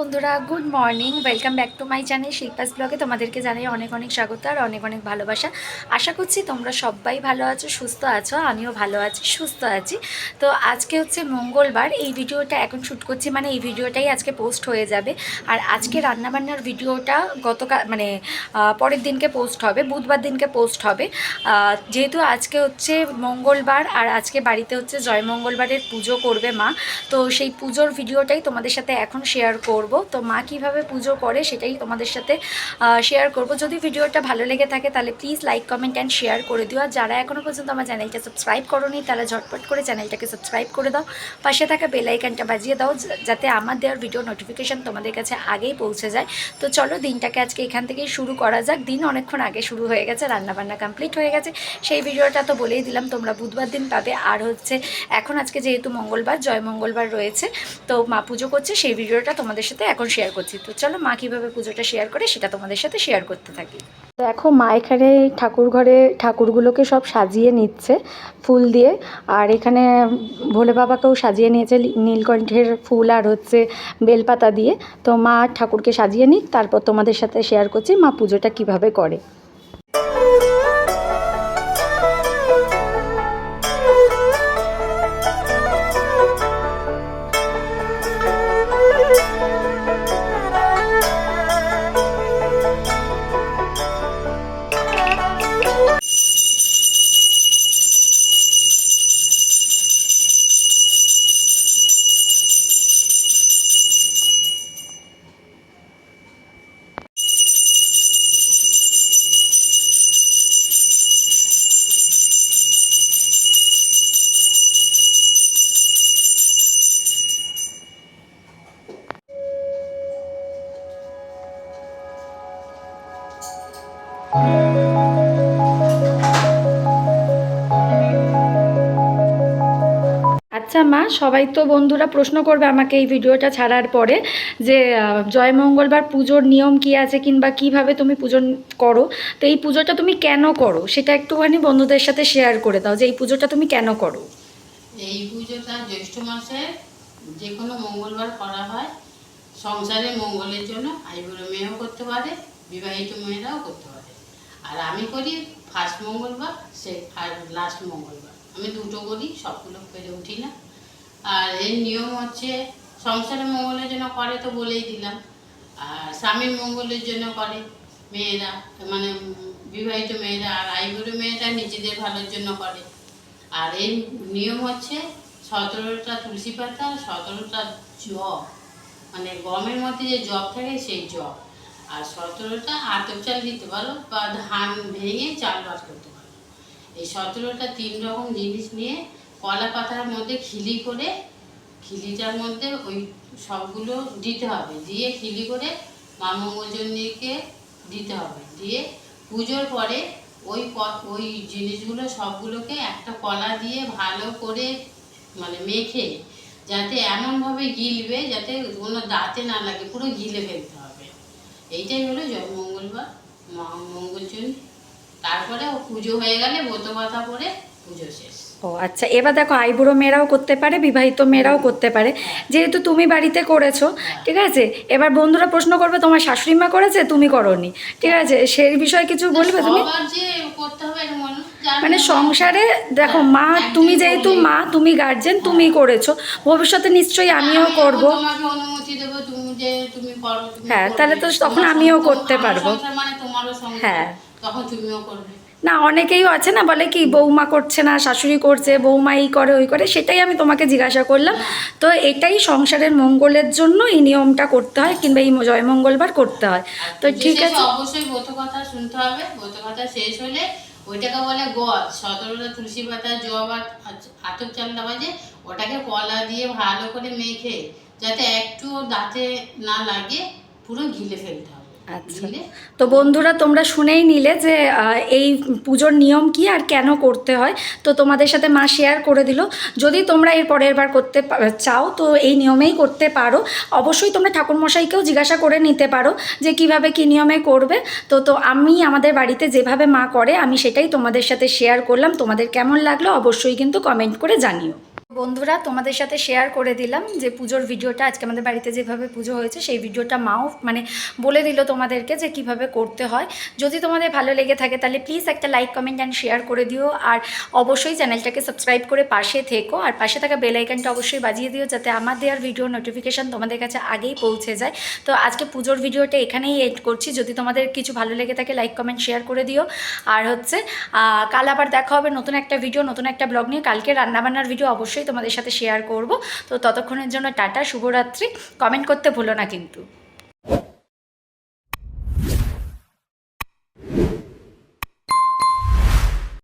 বন্ধুরা, good morning. Welcome back to my channel Shilpa's ব্লগে। তোমাদেরকে জানাই অনেক অনেক স্বাগত আর অনেক অনেক ভালোবাসা। আশা করছি তোমরা সবাই ভালো আছো, সুস্থ আছো। আমিও ভালো আছি, সুস্থ আছি। তো আজকে হচ্ছে মঙ্গলবার। এই ভিডিওটা এখন শ্যুট করছি, মানে এই ভিডিওটাই আজকে পোস্ট হয়ে যাবে। আর আজকে রান্নাবান্নার ভিডিওটা গতকাল মানে পরের দিনকে পোস্ট হবে, বুধবার দিনকে পোস্ট হবে। যেহেতু আজকে হচ্ছে মঙ্গলবার আর আজকে বাড়িতে হচ্ছে জয় মঙ্গলবারের পুজো করবে মা। তো সেই পুজোর ভিডিওটাই তোমাদের সাথে এখন শেয়ার করব। তো মা কীভাবে পুজো করে সেটাই তোমাদের সাথে শেয়ার করব। যদি ভিডিওটা ভালো লেগে থাকে তাহলে please like, comment and share করে দিও। আর যারা এখনও পর্যন্ত আমার চ্যানেলটা সাবস্ক্রাইব করোনি তারা ঝটপট করে চ্যানেলটাকে সাবস্ক্রাইব করে দাও, পাশে থাকা বেল আইকনটা বাজিয়ে দাও যাতে আমার দেওয়ার ভিডিও নোটিফিকেশান তোমাদের কাছে আগেই পৌঁছে যায়। তো চলো দিনটাকে আজকে এখান থেকেই শুরু করা যাক। দিন অনেকক্ষণ আগে শুরু হয়ে গেছে, রান্নাবান্না কমপ্লিট হয়ে গেছে। সেই ভিডিওটা তো বলেই দিলাম তোমরা বুধবার দিন পাবে। আর হচ্ছে এখন আজকে যেহেতু মঙ্গলবার, জয় মঙ্গলবার রয়েছে, তো মা পুজো করছে, সেই ভিডিওটা তোমাদের সাথে এখন শেয়ার করছি। তো চলো মা কীভাবে পুজোটা শেয়ার করে সেটা তোমাদের সাথে শেয়ার করতে থাকি। দেখো মা এখানে ঠাকুর ঘরে ঠাকুরগুলোকে সব সাজিয়ে নিচ্ছে ফুল দিয়ে। আর এখানে ভোলে বাবাকেও সাজিয়ে নিয়েছে নীলকণ্ঠের ফুল আর হচ্ছে বেলপাতা দিয়ে। তো মা ঠাকুরকে সাজিয়ে নিক, তারপর তোমাদের সাথে শেয়ার করছি মা পুজোটা কিভাবে করে। আচ্ছা মা, সবাই তো বন্ধুরা প্রশ্ন করবে আমাকে এই ভিডিওটা ছাড়ার পরে যে জয় মঙ্গলবার পুজোর নিয়ম কি আছে কিংবা কিভাবে তুমি পুজো করো। তো এই পুজোটা তুমি কেন করো সেটা একটুখানি বন্ধুদের সাথে শেয়ার করে দাও যে এই পুজোটা তুমি কেন করো। এই পুজোটা জ্যৈষ্ঠ মাসে যে কোনো মঙ্গলবার করা হয় সংসারের মঙ্গলের জন্য। আইবুড়ো মেয়েও করতে পারে, বিবাহিত মেয়েরাও করতে পারে। আর আমি করি ফার্স্ট মঙ্গলবার আর লাস্ট মঙ্গলবার, আমি দুটো করি, সবগুলো পেরে উঠি না। আর এর নিয়ম হচ্ছে সংসারের মঙ্গলের জন্য করে তো বলেই দিলাম, আর স্বামীর মঙ্গলের জন্য করে মেয়েরা, মানে বিবাহিত মেয়েরা। আর আইবুড়ো মেয়েরা নিজেদের ভালোর জন্য করে। আর এই নিয়ম হচ্ছে 17টা তুলসী পাতা, 17টা জব, মানে গমের মধ্যে যে জব থাকে সেই জব, আর 17টা আতপ চাল দিতে পারো বা ধান ভেঙে চাল বাদ করতে পারো। এই 17টা 3 রকম জিনিস নিয়ে কলা পাতার মধ্যে খিলি করে, খিলিটার মধ্যে ওই সবগুলো দিতে হবে, দিয়ে খিলি করে মা মঙ্গলচণ্ডীকে দিতে হবে। দিয়ে পুজোর পরে ওই জিনিসগুলো সবগুলোকে একটা কলা দিয়ে ভালো করে মানে মেখে, যাতে এমনভাবে গিলবে যাতে কোনো দাঁতে না লাগে, পুরো গিলে ফেলতে হবে। এইটাই হলো জয় মঙ্গলবার, মা মঙ্গলচণ্ডী। তারপরে পুজো হয়ে গেলে ব্রত কথা পড়ে পুজো শেষ। ও আচ্ছা, এবার দেখো আইবুড়ো মেয়েরাও করতে পারে, বিবাহিত মেয়েরাও করতে পারে। যেহেতু তুমি বাড়িতে করেছো, ঠিক আছে, এবার বন্ধুরা প্রশ্ন করবে তোমার শাশুড়ি মা করেছে তুমি করোনি, ঠিক আছে, সেই বিষয়ে কিছু বলবে তুমি? মানে সংসারে দেখো মা, তুমি যেহেতু মা, তুমি গার্জেন, তুমি করেছো, ভবিষ্যতে নিশ্চয়ই আমিও করব। হ্যাঁ, তাহলে তো তখন আমিও করতে পারবো। হ্যাঁ, তখন তুমিও করবে। না অনেকেই আছে না, বলে কি বৌমা করছে না, শাশুড়ি করছে, বৌমা এই করে ওই করে, সেটাই আমি তোমাকে জিজ্ঞাসা করলাম। তো এটাই সংসারের মঙ্গলের জন্য এই নিয়মটা করতে হয়, কিংবা এই জয় মঙ্গলবার করতে হয়। তো ঠিক আছে, অবশ্যই ব্রত কথা শুনতে হবে। ব্রত কথা শেষ হলে ওইটাকে বলে গদ, 17টা তুলসী পাতা, জব আর আতপ চাল দেওয়া, যে ওটাকে কলা দিয়ে ভালো করে মেখে যাতে একটু দাঁতে না লাগে পুরো গিলে ফেলতে হবে। আচ্ছা, তো বন্ধুরা তোমরা শুনেই নিলে যে এই পুজোর নিয়ম কি আর কেন করতে হয়। তো তোমাদের সাথে মা শেয়ার করে দিল। যদি তোমরা এর পরের বার করতে চাও তো এই নিয়মেই করতে পারো। অবশ্যই তোমরা ঠাকুরমশাইকেও জিজ্ঞাসা করে নিতে পারো যে কিভাবে কী নিয়মে করবে। তো আমি আমাদের বাড়িতে যেভাবে মা করে আমি সেটাই তোমাদের সাথে শেয়ার করলাম। তোমাদের কেমন লাগলো অবশ্যই কিন্তু কমেন্ট করে জানিও। বন্ধুরা, তোমাদের সাথে শেয়ার করে দিলাম যে পুজোর ভিডিওটা, আজকে আমাদের বাড়িতে যেভাবে পুজো হয়েছে সেই ভিডিওটা মাও মানে বলে দিল তোমাদেরকে যে কিভাবে করতে হয়। যদি তোমাদের ভালো লেগে থাকে তাহলে প্লিজ একটা লাইক, কমেন্ট অ্যান্ড শেয়ার করে দিও। আর অবশ্যই চ্যানেলটাকে সাবস্ক্রাইব করে পাশে থেকো, আর পাশে থাকা বেল আইকনটা অবশ্যই বাজিয়ে দিও যাতে আমার দেওয়ার ভিডিও নোটিফিকেশান তোমাদের কাছে আগেই পৌঁছে যায়। তো আজকে পুজোর ভিডিওটা এখানেই এড করছি। যদি তোমাদের কিছু ভালো লেগে থাকে লাইক, কমেন্ট, শেয়ার করে দিও। আর হচ্ছে কাল আবার দেখা হবে নতুন একটা ভিডিও, নতুন একটা ব্লগ নিয়ে। কালকে রান্নাবান্নার ভিডিও অবশ্যই তোমাদের সাথে শেয়ার করব। তো ততক্ষণের জন্য টাটা, শুভরাত্রি। কমেন্ট করতে ভুলো না কিন্তু।